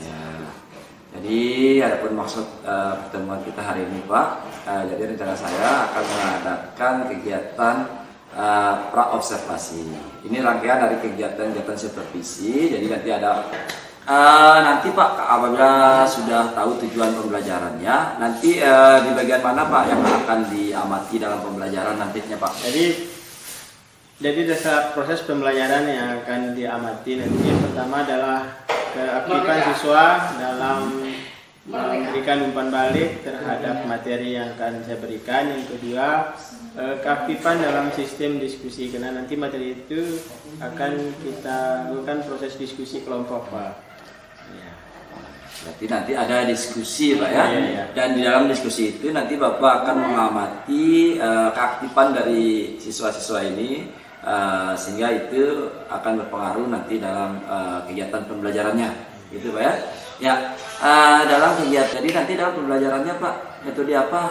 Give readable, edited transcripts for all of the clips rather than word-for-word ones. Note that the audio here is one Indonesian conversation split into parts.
Ya. Jadi adapun maksud pertemuan kita hari ini Pak, jadi rencana saya akan mengadakan kegiatan pra-observasi. Ini rangkaian dari kegiatan-kegiatan supervisi. Jadi nanti ada nanti Pak, apabila sudah tahu tujuan pembelajarannya, nanti di bagian mana Pak yang akan diamati dalam pembelajaran nantinya Pak? Jadi dasar proses pembelajaran yang akan diamati nanti pertama adalah keaktifan siswa dalam memberikan umpan balik terhadap materi yang akan saya berikan. Yang kedua, keaktifan dalam sistem diskusi, karena nanti materi itu akan kita lakukan proses diskusi kelompok Pak. Berarti nanti ada diskusi Pak ya. Ya. Dan di dalam diskusi itu nanti Bapak akan mengamati keaktifan dari siswa-siswa ini, sehingga itu akan berpengaruh nanti dalam kegiatan pembelajarannya, gitu Pak ya. Ya, dalam kegiatan jadi nanti dalam pembelajarannya Pak, metode apa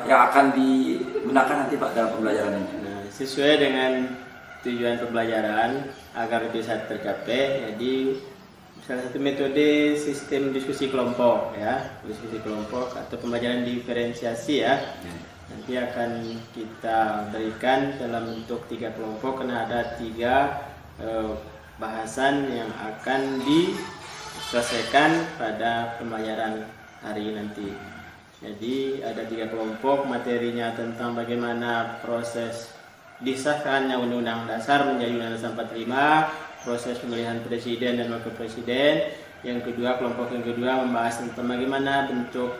yang akan digunakan nanti Pak dalam pembelajaran ini? Nah, sesuai dengan tujuan pembelajaran agar bisa tercapai, jadi salah satu metode sistem diskusi kelompok ya, diskusi kelompok atau pembelajaran diferensiasi ya. Nanti akan kita berikan dalam bentuk 3 kelompok, karena ada 3 bahasan yang akan diselesaikan pada pembelajaran hari nanti. Jadi ada 3 kelompok, materinya tentang bagaimana proses disahkannya Undang-Undang Dasar menjadi Undang-Undang 45, proses pemilihan presiden dan wakil presiden. Yang kedua, kelompok yang kedua membahas tentang bagaimana bentuk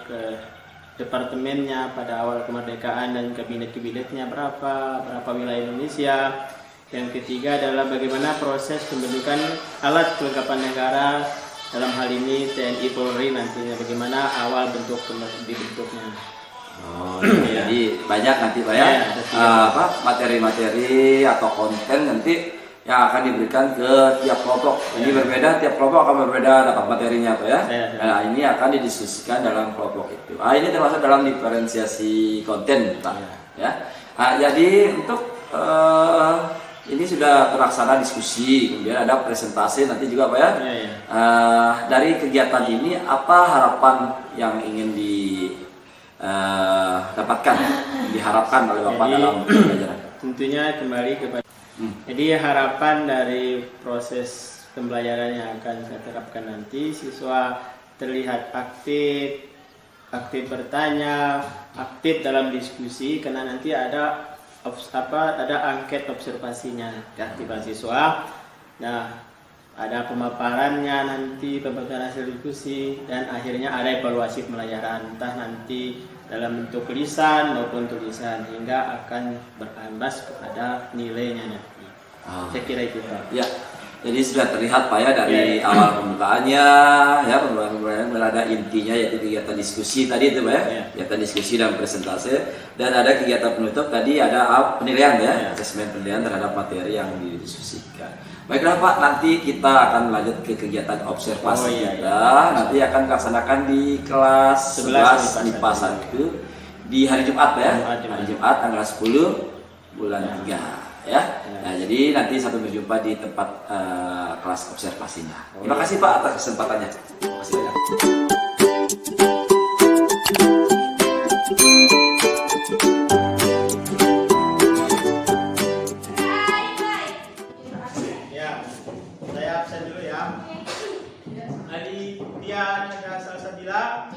departemennya pada awal kemerdekaan dan kabinet-kabinetnya berapa wilayah Indonesia. Yang ketiga adalah bagaimana proses pembentukan alat kelengkapan negara, dalam hal ini TNI Polri nantinya, bagaimana awal dibentuknya. Oh, jadi banyak nanti Pak ya, materi-materi atau konten nanti yang akan diberikan ke tiap kelompok. Ini berbeda, tiap kelompok akan berbeda dapat materinya Pak ya. Nah, ini akan didiskusikan dalam kelompok itu. Ini termasuk dalam diferensiasi konten Pak ya. Jadi untuk ini sudah terlaksana diskusi, kemudian ada presentasi nanti juga Pak ya. Dari kegiatan ini apa harapan yang ingin dapatkan, diharapkan oleh Bapak dalam pembelajaran? Tentunya kembali kepada Jadi harapan dari proses pembelajaran yang akan saya terapkan nanti, siswa terlihat aktif bertanya, aktif dalam diskusi, karena nanti ada angket observasinya, keaktifan siswa. Nah, ada pemaparannya nanti, pembacaan hasil diskusi, dan akhirnya ada evaluasi pembelajaran, entah nanti dalam bentuk lisan maupun tulisan, hingga akan berimbas kepada nilainya nanti. Saya kira itu Pak. Ya, jadi sudah terlihat Pak ya dari awal pembukaannya, ya pembukaan berada intinya yaitu kegiatan diskusi tadi itu Pak ya, kegiatan diskusi dan presentasi, dan ada kegiatan penutup tadi ada penilaian ya, asesmen penilaian terhadap materi yang didiskusikan. Baiklah Pak, nanti kita akan lanjut ke kegiatan observasi nanti akan dilaksanakan di kelas 11 MIPA 1 di hari Jumat Pak ya, hari Jumat tanggal 10 bulan 3 ya. Nah, jadi nanti sampai berjumpa di tempat kelas observasinya. Terima kasih Pak atas kesempatannya. Terima kasih banyak. Saya absen dulu ya. Adi Dian Salsabila.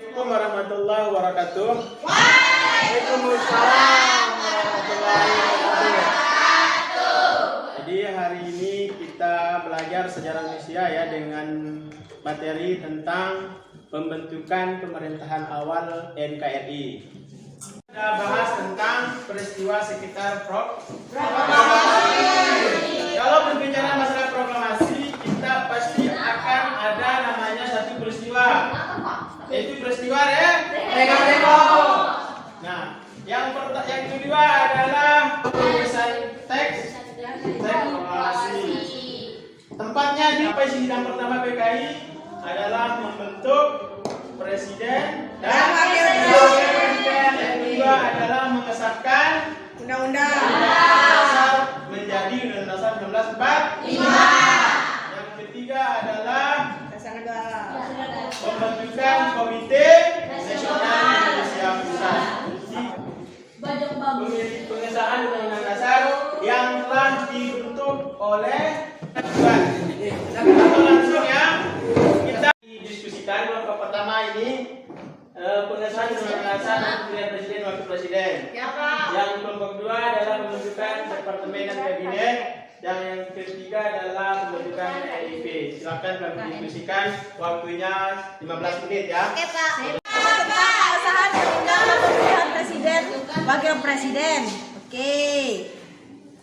Assalamualaikum warahmatullahi wabarakatuh. Waalaikumsalam warahmatullahi wabarakatuh. Jadi hari ini kita belajar sejarah Indonesia ya, dengan materi tentang pembentukan pemerintahan awal NKRI. Kita bahas tentang peristiwa sekitar proklamasi. Kalau berbicara masalah proklamasi, kita pasti akan ada namanya satu peristiwa, yaitu peristiwa Rego. Nah, yang kedua adalah penulisan teks proklamasi. Tempatnya di sidang pertama PKI adalah membentuk presiden dan wakil presiden. Yang kedua adalah mengesahkan undang-undang dasar menjadi Undang-Undang Dasar 1945. KMIP. Silakan kami diskusikan, waktunya 15 menit ya. Oke Pak. Tentang keabsahan pemilihan pemilihan presiden, wakil presiden. Oke.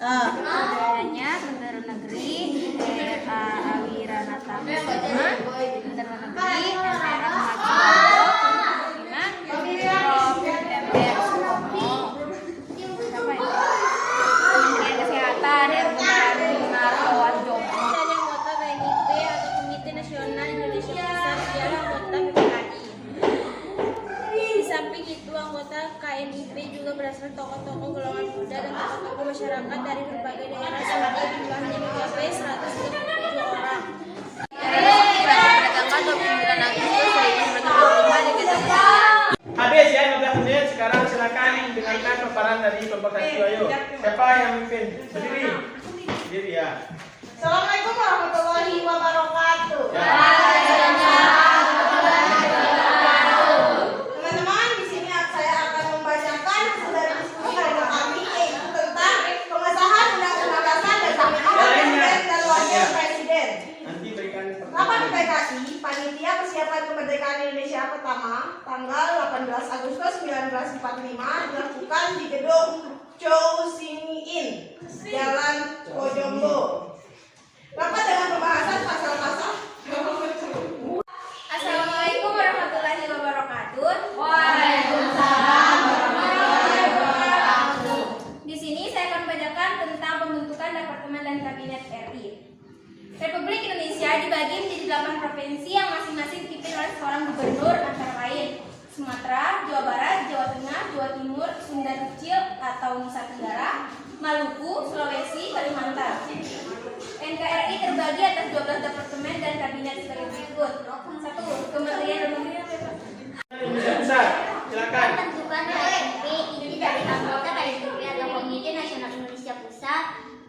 Adanya Menteri Negeri Awiranata Kusuma, Menteri Negeri Era Prof. MR Sutomo, Kementerian Kesehatan Martowan Jomo. Ada anggota KMIP atau Komite Nasional Indonesia Pusat adalah anggota PPKI. Di samping itu, anggota KMIP juga berasal tokoh-tokoh golongan muda dan tokoh-tokoh masyarakat dari berbagai daerah sebanyak jumlahnya mencapai 137 orang. Pada tanggal 29 Agustus 1945 di Gedung. Habis ya 15 menit. Sekarang silakan dengarkan paparan dari kelompok tadi. Ayo, siapa yang memimpin? Berdiri. Berdiri ya. Assalamualaikum warahmatullahi wabarakatuh. Teman-teman, di sini saya akan membacakan hasil dari diskusi dengan kami, yaitu tentang pengesahan Undang-Undang Dasar dan Pemilihan Presiden dan Wakil Presiden. Nanti berikan Rapat PKI, Panitia Persiapan Kemerdekaan Indonesia Pertama, tanggal 18 Agustus 1945 dilakukan di Gedung Chow Sing In, Jalan Pojombo. Rapat dengan pembahasan pasal-pasal. Assalamualaikum warahmatullahi wabarakatuh. Waalaikumsalam warahmatullahi wabarakatuh. Di sini saya akan membacakan tentang pembentukan Departemen dan Kabinet RI. Republik Indonesia dibagi menjadi 8 provinsi yang masing-masing dipimpin oleh seorang gubernur antara lain Sumatera, Jawa Barat, Jawa Tengah, Jawa Timur, Sunda Kecil atau Nusa Tenggara, Maluku, Sulawesi, Kalimantan. NKRI terbagi atas 12 departemen dan kabinet sebagai berikut. 1. Kementerian Dalam Negeri. Indonesia Pusat. Silakan. Pembentukan KMIP inti dari anggota KMIP atau Komite Nasional Indonesia Pusat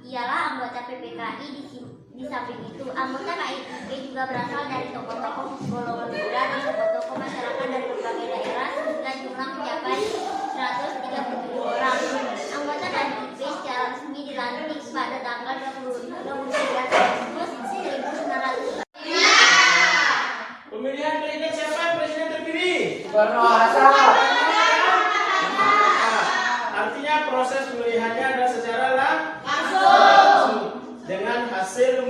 ialah anggota PPKI. Di samping itu, anggota KMIP juga berasal dari tokoh-tokoh golongan muda dan tokoh-tokoh masyarakat dari berbagai daerah sehingga jumlah mencapai 137 orang. Anggota KMIP secara resmi dilantik pada tanggal 23 Agustus 1945. Pemilihan presiden siapa? Presiden terpilih. Artinya proses pemilihannya adalah secara langsung dengan hasil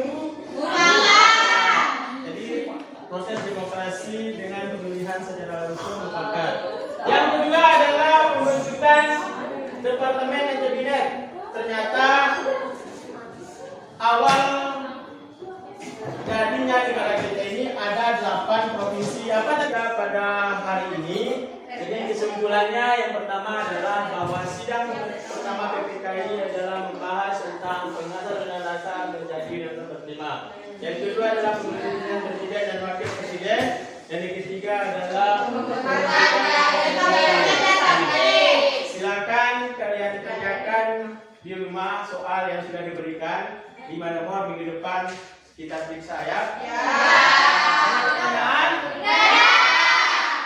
jadi proses demokrasi dengan pemilihan secara langsung mufakat. Yang kedua adalah pembentukan departemen dan kabinet. Ternyata awal jadinya negara kita ini ada 8 provinsi. Apa saja pada hari ini? Jadi kesimpulannya yang pertama adalah bahwa sidang pertama PPKI adalah membahas tentang pengesahan Undang-Undang Dasar menjadi Undang-Undang 45. Yang kedua adalah pemilihan presiden dan wakil presiden. Dan yang ketiga adalah silakan kalian tanyakan di rumah soal yang sudah diberikan. 5 nomor minggu depan kita periksa ya. Pertanyaan?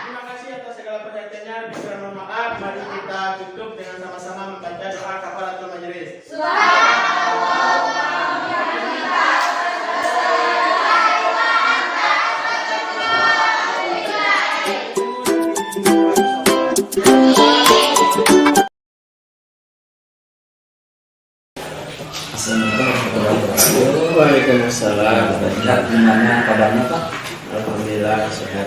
Terima kasih atas segala perhatiannya. Mohon maaf. Mari kita tutup dengan sama-sama membaca doa kafaratul majelis. Waalaikumsalam. Gimana kabarnya Pak? Alhamdulillah sehat.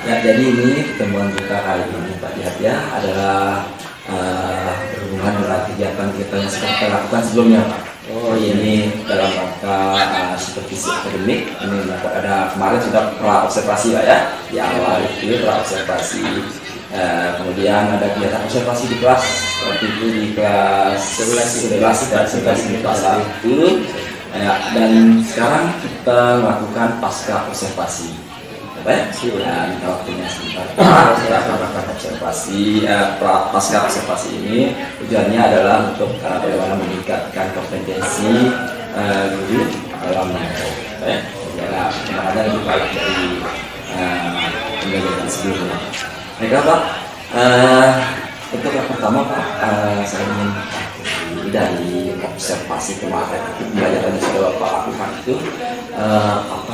Ya, jadi ini pertemuan kita kali ini Pak Jihad ya adalah berhubungan dengan kegiatan kita yang sudah kita lakukan sebelumnya Pak. Oh ini dalam rangka supervisi akademik. Ini ada kemarin sudah pra-observasi Pak ya. Di awal itu pra-observasi. Kemudian ada kegiatan observasi di kelas waktu itu di kelas 11 dan 11 di kelas 1 ya, dan sekarang kita melakukan pasca observasi baik dan waktunya sebentar kita melakukan observasi pasca observasi ini tujuannya adalah untuk bagaimana meningkatkan kompetensi guru dalam ya, makanya lebih baik dari pembelajaran sebelumnya. Baiklah Pak, untuk yang pertama Pak, saya ingin dari observasi kemarin pembelajaran yang sudah Bapak lakukan itu apa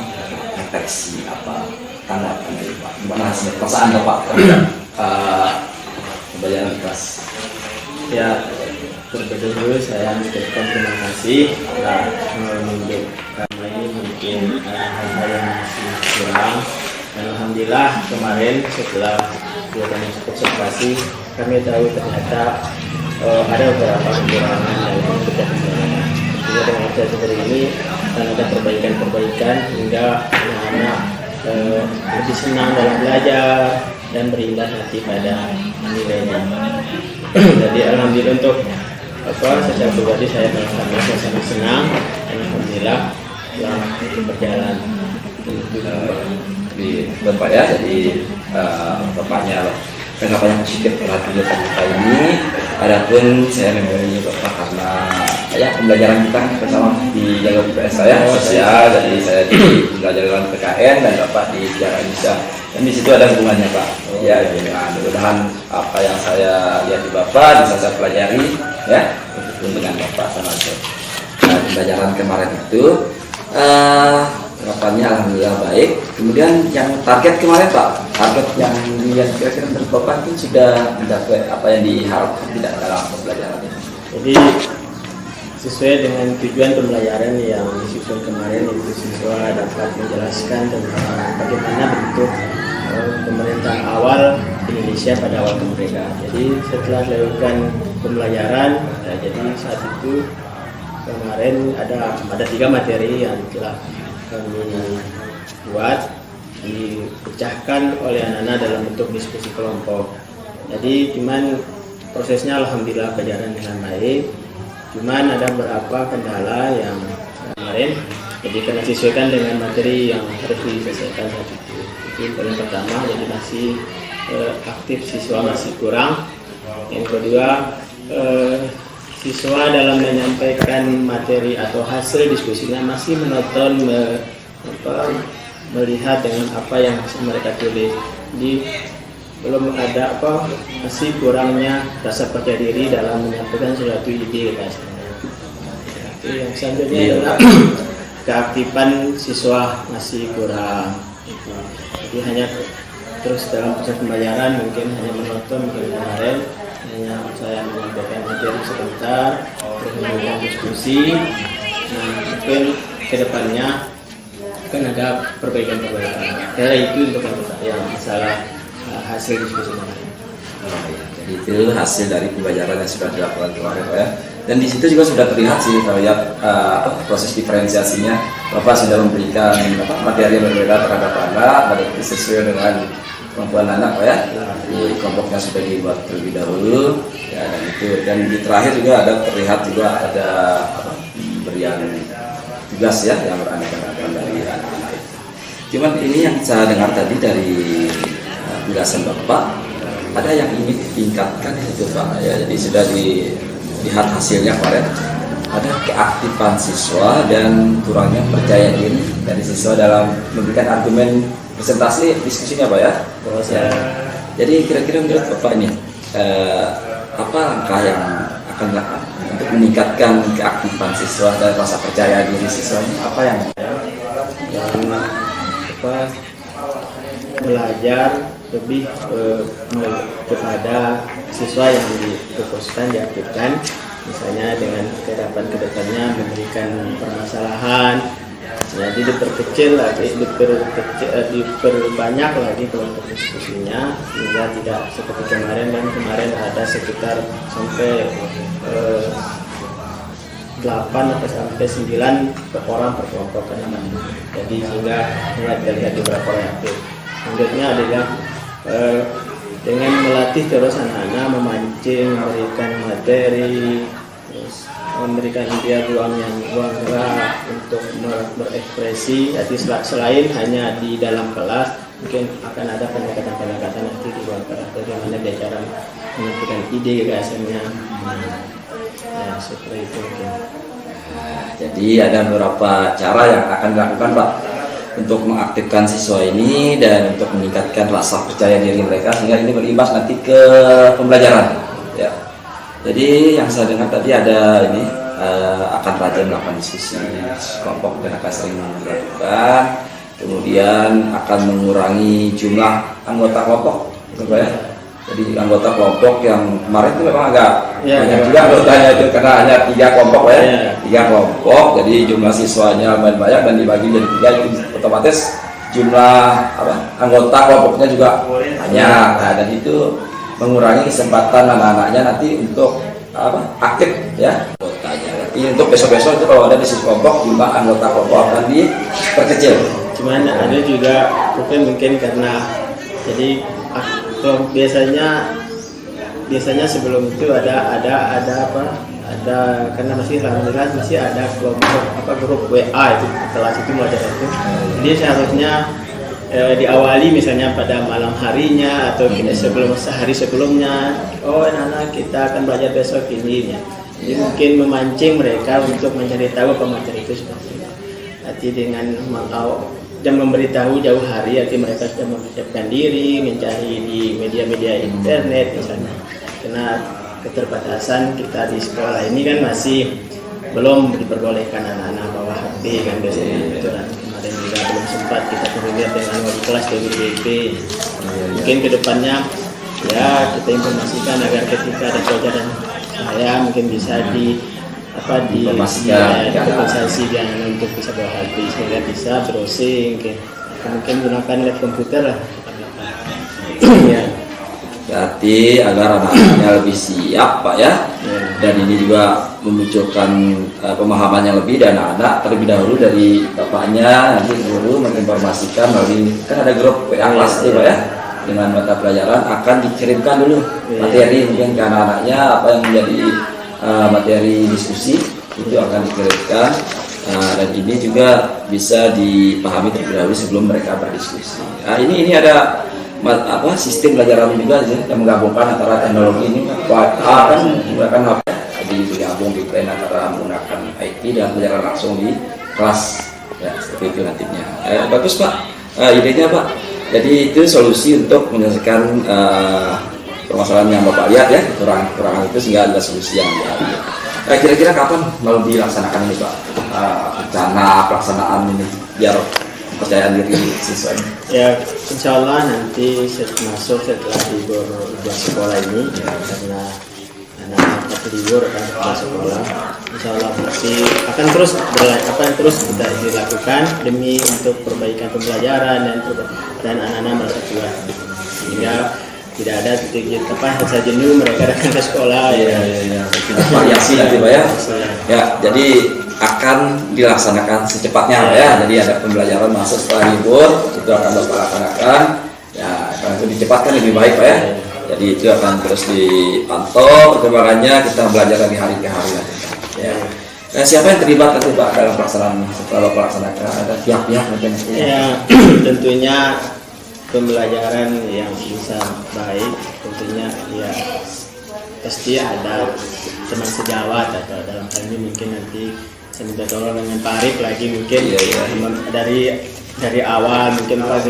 refleksi apa tanggapan dari Pak, gimana hasil perasaan Bapak terhadap pembelajaran kelas? Ya, terlebih dahulu saya mengucapkan terima kasih telah menunjuk kami mungkin hal-hal yang masih kurang, dan alhamdulillah kemarin setelah kegiatan observasi kami tahu ternyata ada beberapa kekurangan dalam kita pembelajaran. Sehingga dengan cara seperti ini akan ada perbaikan-perbaikan hingga anak-anak lebih senang dalam belajar dan berimbas nanti pada nilainya. Jadi alhamdulillah untuk secara pribadi saya sangat senang dan alhamdulillah telah berjalan. Di Bapak ya, jadi Bapaknya kenapa yang positif terhadap kita ini. Adapun saya memilih Bapak karena ya pembelajaran kita bersama di jalur IPS saya sosial, jadi saya di pembelajaran PKN dan Bapak di sejarah Indonesia, dan di situ ada hubungannya Pak. Ya, mudah-mudahan apa yang saya lihat di Bapak bisa saya pelajari ya, untuk dengan Bapak sama saya. Nah, pembelajaran kemarin itu harapannya alhamdulillah baik. Kemudian yang target kemarin Pak, target yang kira-kira menurut Bapak itu sudah mencapai apa yang diharapkan tidak dalam pembelajaran ini? Jadi sesuai dengan tujuan pembelajaran yang disusun kemarin, itu siswa dapat menjelaskan tentang bagaimana bentuk pemerintahan awal Indonesia pada awal kemerdekaan. Jadi setelah dilakukan pembelajaran, jadi saat itu kemarin ada 3 materi yang telah kami buat, dipecahkan oleh anak-anak dalam bentuk diskusi kelompok. Jadi cuman prosesnya alhamdulillah berjalan dengan baik. Cuman ada beberapa kendala yang kemarin, jadi kena disesuaikan dengan materi yang harus diselesaikan saat itu. Itu yang pertama, jadi masih aktif siswa masih kurang. Yang kedua, siswa dalam menyampaikan materi atau hasil diskusinya masih menonton, melihat dengan apa yang mereka tulis. Jadi belum ada masih kurangnya rasa percaya diri dalam menyampaikan suatu ide. Itu yang selanjutnya adalah keaktifan siswa masih kurang. Jadi hanya terus dalam proses pembelajaran mungkin hanya menonton, mungkin kemarin hanya saya menyampaikan materi sebentar, terus melakukan diskusi. Nah, mungkin kedepannya akan ada perbaikan-perbaikan. Karena itu untuk yang masalah hasil diskusi kemarin. Jadi itu hasil dari pembelajaran yang sudah dilakukan kemarin Pak ya. Dan di situ juga sudah terlihat sih kalau lihat proses diferensiasinya. Bapak sudah memberikan materi yang berbeda terhadap anak, dan itu sesuai dengan kemampuan anak Pak ya. Di kelompoknya sudah dibuat terlebih dahulu ya, dan itu, dan di terakhir juga ada terlihat juga ada pemberian tugas ya yang beraneka-ragam dari anak-anak itu. Cuman ini yang saya dengar tadi dari penjelasan Bapak, ada yang ingin ditingkatkan itu Pak ya. Jadi sudah dilihat hasilnya kemarin, ada keaktifan siswa dan kurangnya percaya diri dari siswa dalam memberikan argumen presentasi diskusinya Pak ya. Ya. Jadi kira-kira menurut Bapak ini apa langkah yang akan dilakukan untuk meningkatkan keaktifan siswa dan rasa percaya diri siswanya? Apa yang belajar lebih kepada siswa yang difokuskan, diaktifkan, misalnya dengan harapan kedepannya memberikan permasalahan, jadi diperkecil lagi, diperbanyak lagi kelompok diskusinya, sehingga tidak seperti kemarin. Dan kemarin ada sekitar sampai 8 atau sampai 9 orang per kelompok kan. Jadi sehingga mulai terlihat beberapa orang aktif. Selanjutnya adalah dengan melatih terus anak-anak memancing, memberikan materi, terus memberikan dia ruang gerak untuk berekspresi. Jadi selain hanya di dalam kelas, mungkin akan ada pendekatan-pendekatan nanti di luar kelas, bagaimana dia cara menyampaikan ide gagasannya. Ya, seperti itu mungkin. Jadi ada beberapa cara yang akan dilakukan Pak untuk mengaktifkan siswa ini dan untuk meningkatkan rasa percaya diri mereka sehingga ini berimbas nanti ke pembelajaran ya. Jadi yang saya dengar tadi ada ini akan rajin melakukan diskusi kelompok dan akan sering melakukan, kemudian akan mengurangi jumlah anggota kelompok, gitu Pak ya. Jadi anggota kelompok yang kemarin itu memang agak banyak juga anggotanya itu karena hanya 3 kelompok ya, 3 kelompok. Jadi jumlah siswanya lumayan banyak dan dibagi jadi 3, jadi otomatis jumlah anggota kelompoknya juga banyak. Nah, dan itu mengurangi kesempatan anak-anaknya nanti untuk aktif ya anggotanya. Jadi untuk besok-besok itu kalau ada diskusi kelompok jumlah anggota kelompok akan diperkecil. Cuman ada juga mungkin karena jadi biasanya sebelum itu ada karena alhamdulillah masih ada kelompok grup WA itu kelas itu mau ada itu. Jadi seharusnya diawali misalnya pada malam harinya atau sehari sebelumnya, anak-anak kita akan belajar besok ini ya. Jadi mungkin memancing mereka untuk mencari tahu materi itu seperti itu. Nanti dengan dan memberitahu jauh hari, arti mereka sudah mempersiapkan diri mencari di media-media internet misalnya. Karena keterbatasan kita di sekolah ini kan masih belum diperbolehkan anak-anak bawa HP kan biasanya itu, dan kemarin juga belum sempat kita terlihat dengan wali kelas dari BP. Mungkin kedepannya ya kita informasikan agar ketika ada pelajaran saya mungkin bisa dikonsultasi untuk bisa bawa HP sehingga bisa browsing, mungkin gunakan lab komputer lah. Ya. Berarti agar anak-anaknya lebih siap Pak ya. Dan ini juga memunculkan pemahaman yang lebih dan anak terlebih dahulu dari bapaknya, nanti guru menginformasikan melalui kan ada grup WA kelas itu Pak ya, dengan mata pelajaran akan dikirimkan dulu materi mungkin ke anak-anaknya apa yang menjadi materi diskusi itu akan dikirimkan, dan ini juga bisa dipahami terlebih dahulu sebelum mereka berdiskusi. Nah, ini ada sistem pelajaran juga yang menggabungkan antara teknologi ini kan menggunakan HP, jadi digabung di plan antara menggunakan IT dan pelajaran langsung di kelas ya, seperti itu nantinya. Bagus Pak idenya Pak. Jadi itu solusi untuk menyelesaikan permasalahan yang Bapak lihat ya, kekurangan itu sehingga ada solusi yang diambil. Kira-kira kapan mau dilaksanakan ini Pak, rencana pelaksanaan ini biar kepercayaan diri siswa ini? Ya, insya Allah nanti masuk setelah libur sekolah ini ya, karena anak-anak libur akan setelah sekolah, insya Allah masih akan terus kita dilakukan demi untuk perbaikan pembelajaran dan anak-anak merasa kuat sehingga tidak ada titik rasa jenuh mereka datang ke sekolah. Variasi nanti Pak ya. Ya, jadi akan dilaksanakan secepatnya Pak ya. Jadi ada pembelajaran masuk setelah libur itu akan Bapak laksanakan. Ya, kalau itu dicepatkan lebih baik Pak ya. Jadi itu akan terus dipantau perkembangannya, kita belajar dari hari ke hari nanti. Ya. Nah, siapa yang terlibat nanti Pak dalam pelaksanaan setelah Bapak laksanakan? Ada pihak-pihak mungkin? Ya, tentunya pembelajaran yang bisa baik tentunya ya pasti ada teman sejawat atau dalam hal ini mungkin nanti saya minta tolong dengan Pak Arif lagi mungkin dari awal mungkin Pak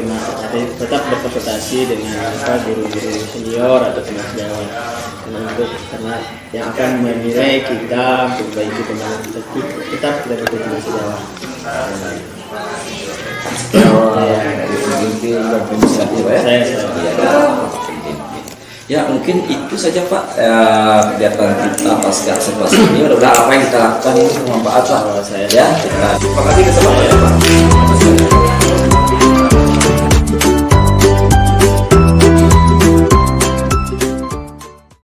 tetap berkonsultasi dengan guru-guru senior atau teman sejawat karena yang akan menilai kita memperbaiki pembelajaran kita tetap kita butuh teman sejawat. Ya mungkin itu saja Pak kegiatan kita pasca observasi ini. Mudah-mudahan apa yang kita lakukan ini bermanfaat Pak. Ya, terima kasih kesempatannya Pak.